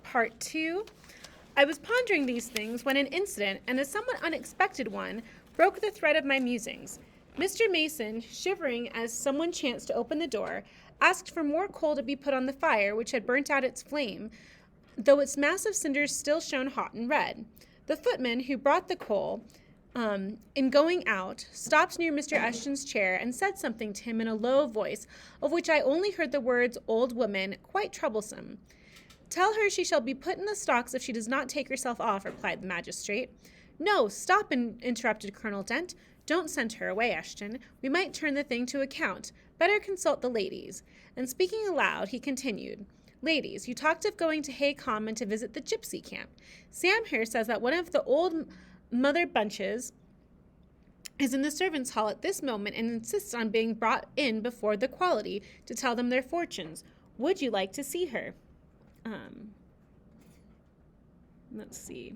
Part 2. I was pondering these things when an incident, and a somewhat unexpected one, broke the thread of my musings. Mr. Mason, shivering as someone chanced to open the door, asked for more coal to be put on the fire, which had burnt out its flame, though its massive cinders still shone hot and red. The footman who brought the coal, in going out, stopped near Mr. Eshton's chair and said something to him in a low voice, of which I only heard the words "old woman," quite troublesome. "Tell her she shall be put in the stocks if she does not take herself off," replied the magistrate. "No, stop," interrupted Colonel Dent. "Don't send her away, Eshton. We might turn the thing to account. Better consult the ladies." And speaking aloud, he continued, "Ladies, you talked of going to Hay Common to visit the gypsy camp. Sam here says that one of the old Mother Bunches is in the servants' hall at this moment and insists on being brought in before the quality to tell them their fortunes. Would you like to see her?" Let's see.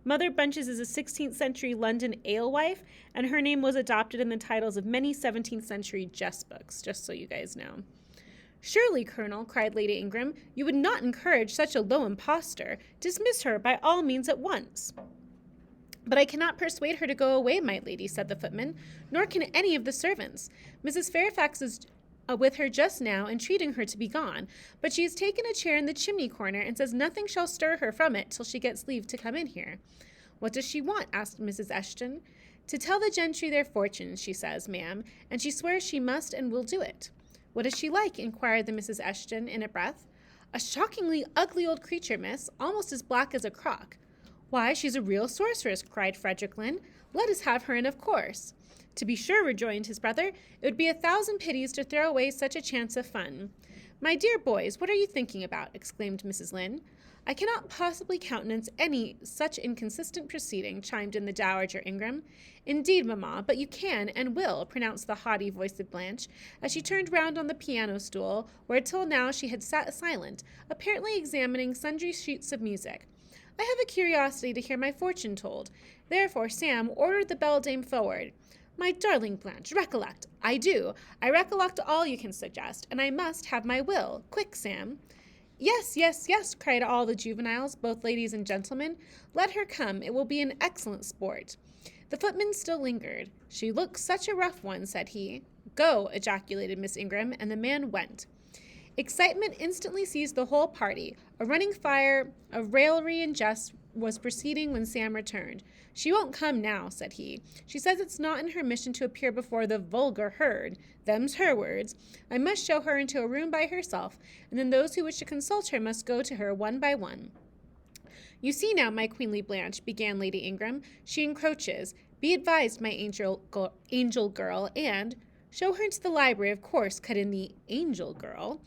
Mother Bunches is a 16th century London alewife, and her name was adopted in the titles of many 17th century jest books, just so you guys know. "Surely, Colonel," cried Lady Ingram, "you would not encourage such a low impostor. Dismiss her by all means at once." "But I cannot persuade her to go away, my lady," said the footman, "nor can any of the servants. Mrs. Fairfax is with her just now, entreating her to be gone, but she has taken a chair in the chimney corner and says nothing shall stir her from it till she gets leave to come in here." "What does she want?" asked Mrs. Eshton. "To tell the gentry their fortunes, she says, ma'am, and she swears she must and will do it." "What is she like?" inquired the Mrs. Eshton in a breath. "A shockingly ugly old creature, miss, almost as black as a crock." "Why, she's a real sorceress," cried Frederick Lynn. "Let us have her in, of course." "To be sure," rejoined his brother, "it would be 1,000 pities to throw away such a chance of fun." "My dear boys, what are you thinking about?" exclaimed Mrs. Lynn. "I cannot possibly countenance any such inconsistent proceeding," chimed in the Dowager Ingram. "Indeed, mamma, but you can and will," pronounced the haughty voice of Blanche, as she turned round on the piano stool, where till now she had sat silent, apparently examining sundry sheets of music. "I have a curiosity to hear my fortune told. Therefore, Sam, order the beldame forward." "My darling Blanche, recollect." "I do. I recollect all you can suggest, and I must have my will. Quick, Sam." "Yes, yes, yes," cried all the juveniles, both ladies and gentlemen. "Let her come. It will be an excellent sport." The footman still lingered. "She looks such a rough one," said he. "Go," ejaculated Miss Ingram, and the man went. Excitement instantly seized the whole party. A running fire of raillery and jest was proceeding when Sam returned. "She won't come now," said he. "She says it's not in her mission to appear before the vulgar herd. Them's her words. I must show her into a room by herself, and then those who wish to consult her must go to her one by one." "You see now, my queenly Blanche," began Lady Ingram. "She encroaches. Be advised, my angel girl, and—" "Show her into the library, of course," cut in the angel girl.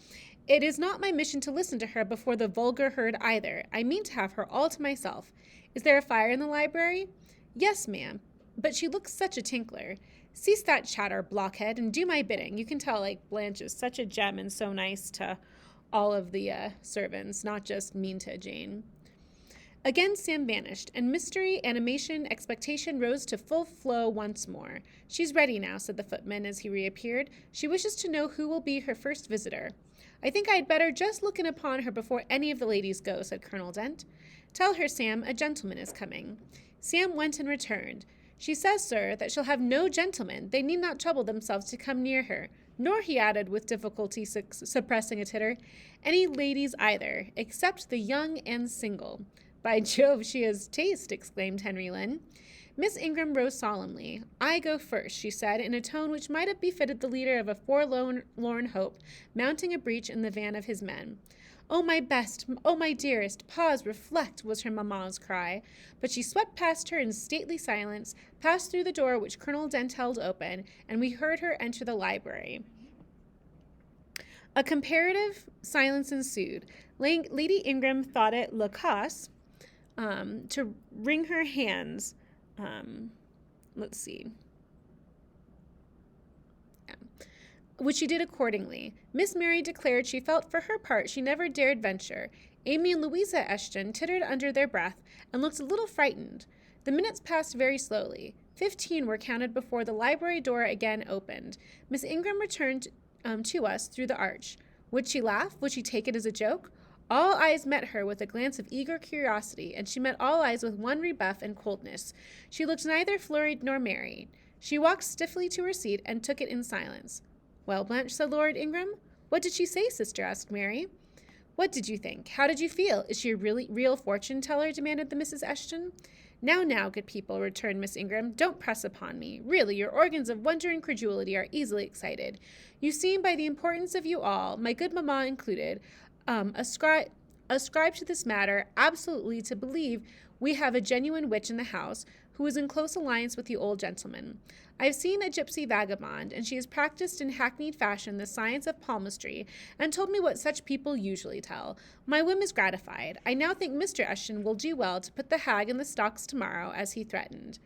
"It is not my mission to listen to her before the vulgar herd either. I mean to have her all to myself. Is there a fire in the library?" "Yes, ma'am, but she looks such a tinkler." "Cease that chatter, blockhead, and do my bidding." You can tell, Blanche is such a gem and so nice to all of the servants, not just mean to Jane. Again Sam vanished, and mystery, animation, expectation rose to full flow once more. "She's ready now," said the footman as he reappeared. "She wishes to know who will be her first visitor." "I think I had better just look in upon her before any of the ladies go," said Colonel Dent. "Tell her, Sam, a gentleman is coming." Sam went and returned. "She says, sir, that she'll have no gentlemen. They need not trouble themselves to come near her. Nor," he added, with difficulty suppressing a titter, "any ladies either, except the young and single." "By Jove, she has taste," exclaimed Henry Lynn. Miss Ingram rose solemnly. "I go first," she said, in a tone which might have befitted the leader of a forlorn hope mounting a breach in the van of his men. "Oh, my best, oh, my dearest, pause, reflect," was her mamma's cry. But she swept past her in stately silence, passed through the door which Colonel Dent held open, and we heard her enter the library. A comparative silence ensued. Lady Ingram thought it loquace to wring her hands. Let's see. Yeah. Which she did accordingly. Miss Mary declared she felt for her part she never dared venture. Amy and Louisa Eshton tittered under their breath and looked a little frightened. The minutes passed very slowly. 15 were counted before the library door again opened. Miss Ingram returned to us through the arch. Would she laugh? Would she take it as a joke? All eyes met her with a glance of eager curiosity, and she met all eyes with one rebuff and coldness. She looked neither flurried nor merry. She walked stiffly to her seat and took it in silence. Well, Blanche, said Lord Ingram. What did she say, sister? Asked Mary. What did you think? How did you feel? Is she a real fortune-teller? Demanded the Mrs. Eshton. Now, good people, returned Miss Ingram, don't press upon me. Really, your organs of wonder and credulity are easily excited. You seem, by the importance of you all, my good mamma included, ascribe to this matter absolutely to believe we have a genuine witch in the house who is in close alliance with the old gentleman. I've seen a gypsy vagabond, and she has practiced in hackneyed fashion the science of palmistry, and told me what such people usually tell. My whim is gratified. I now think Mr. Eshton will do well to put the hag in the stocks tomorrow, as he threatened.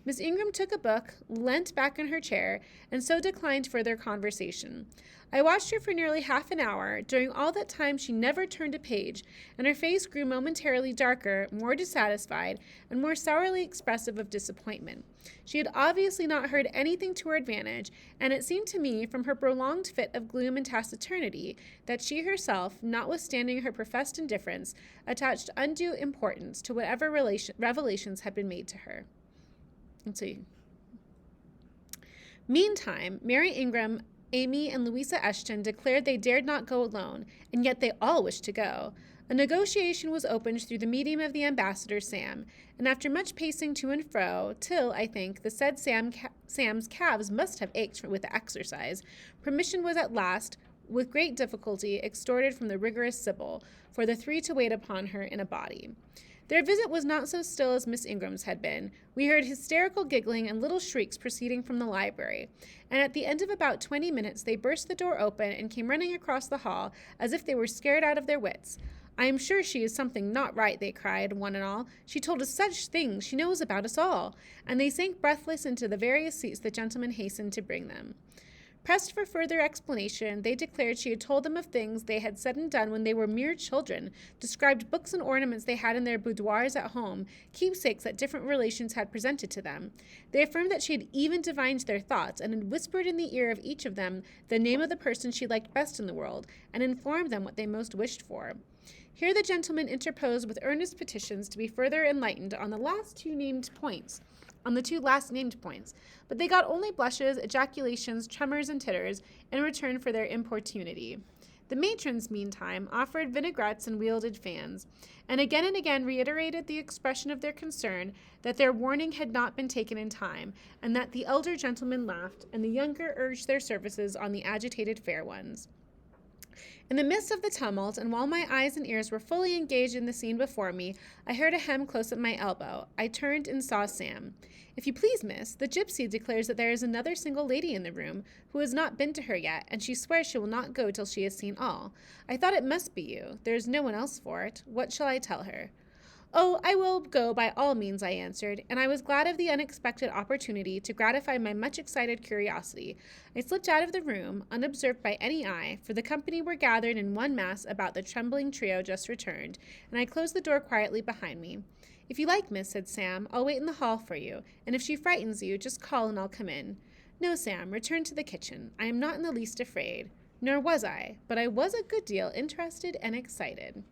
Miss Ingram took a book, leant back in her chair, and so declined further conversation. I watched her for nearly half an hour. During all that time she never turned a page, and her face grew momentarily darker, more dissatisfied, and more sourly expressive of disappointment. She had obviously not heard anything to her advantage, and it seemed to me, from her prolonged fit of gloom and taciturnity, that she herself, notwithstanding her professed indifference, attached undue importance to whatever revelations had been made to her. Let's see. Meantime, Mary Ingram, Amy, and Louisa Eshton declared they dared not go alone, and yet they all wished to go. A negotiation was opened through the medium of the ambassador Sam, and after much pacing to and fro, till, I think, the said Sam's calves must have ached with the exercise, permission was at last, with great difficulty, extorted from the rigorous Sybil, for the three to wait upon her in a body. Their visit was not so still as Miss Ingram's had been. We heard hysterical giggling and little shrieks proceeding from the library, and at the end of about 20 minutes they burst the door open and came running across the hall as if they were scared out of their wits. I am sure she is something not right, they cried, one and all. She told us such things. She knows about us all. And they sank breathless into the various seats the gentleman hastened to bring them. Pressed for further explanation, they declared she had told them of things they had said and done when they were mere children, described books and ornaments they had in their boudoirs at home, keepsakes that different relations had presented to them. They affirmed that she had even divined their thoughts, and had whispered in the ear of each of them the name of the person she liked best in the world, and informed them what they most wished for. Here the gentleman interposed with earnest petitions to be further enlightened on the two last named points, but they got only blushes, ejaculations, tremors, and titters in return for their importunity. The matrons, meantime, offered vinaigrettes and wielded fans, and again reiterated the expression of their concern that their warning had not been taken in time, and that the elder gentlemen laughed, and the younger urged their services on the agitated fair ones. In the midst of the tumult, and while my eyes and ears were fully engaged in the scene before me, I heard a hem close at my elbow. I turned and saw Sam. If you please, miss, the gypsy declares that there is another single lady in the room who has not been to her yet, and she swears she will not go till she has seen all. I thought it must be you. There is no one else for it. What shall I tell her? Oh, I will go by all means, I answered, and I was glad of the unexpected opportunity to gratify my much excited curiosity. I slipped out of the room, unobserved by any eye, for the company were gathered in one mass about the trembling trio just returned, and I closed the door quietly behind me. If you like, miss, said Sam, I'll wait in the hall for you, and if she frightens you, just call and I'll come in. No, Sam, return to the kitchen. I am not in the least afraid. Nor was I, but I was a good deal interested and excited.